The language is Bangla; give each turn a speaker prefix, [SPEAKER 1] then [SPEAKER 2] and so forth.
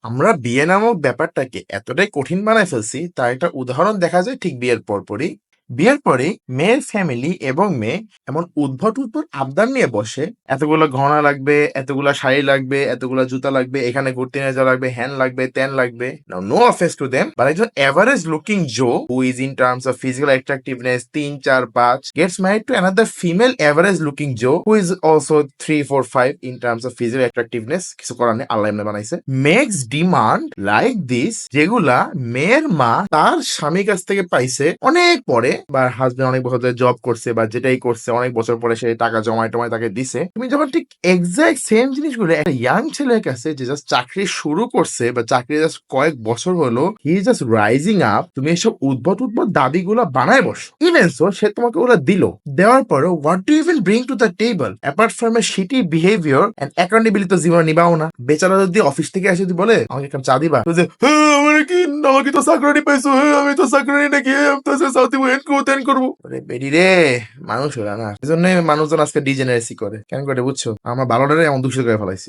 [SPEAKER 1] আমরা বিয়ে নামক ব্যাপারটাকে এতটাই কঠিন বানায় ফেলছি তার একটা উদাহরণ দেখা যায় ঠিক বিয়ের পরপরই। বিয়ের পরে মেয়ের ফ্যামিলি এবং মেয়ে এমন উদ্ভট উদ্ভট আবদার নিয়ে বসে, এতগুলো গহনা লাগবে, এতগুলা শাড়ি লাগবে, এতগুলা জুতা লাগবে, এখানে ঘুরতে নিয়ে যাওয়া লাগবে, হ্যান লাগবে, ত্যান লাগবে। No offence to them, but একজন average looking Joe who is in terms of physical attractiveness 3 4 5 gets married to another female average looking Joe who is also 3 4 5 in terms of physical attractiveness. কিছু করার নেই, আল্লাহ এমনি বানাইছে। মেক্স ডিমান্ড লাইক দিস, যেগুলা মেয়ের মা তার স্বামীর কাছ থেকে পাইছে অনেক পরে, বা হাজবেন্ড অনেক বছর ধরে জব করছে বা যেটাই করছে অনেক বছর পরে সে টাকা জমায় টমায় তাকে দিছে। তুমি যখন ঠিক এক্সাক্ট সেম জিনিসগুলো একটা ইয়াং ছেলের কাছে যে জাস্ট চাকরি শুরু করছে বা চাকরি জাস্ট কয়েক বছর হলো, he is just rising up, তুমি এসব উদ্ভট উদ্ভট দাবিগুলো বানায় বসো। ইভেন সো সে তোমাকে ওগুলো দিল, দেওয়ার পরে what do even bring to the table apart from a shitty behaviour and accountability? তো জীবনে নিবাও না। বেচারা যদি অফিস থেকে এসে যদি বলে আমাকে একটা চা দিবা, তো যে হ্যাঁ আমাকে তো চাকরি পাইছো, হ্যাঁ আমি তো চাকরি নাকি, আমি তো চা দিব, হেন করবো তেন করবো। বেডি রে, মানুষ ওরা না, এই জন্য মানুষজন আজকে ডিজেনারেসি করে কেন করে বুঝছো? আমার ভালোটারে এমন দূষিত করে ফেলাইছি।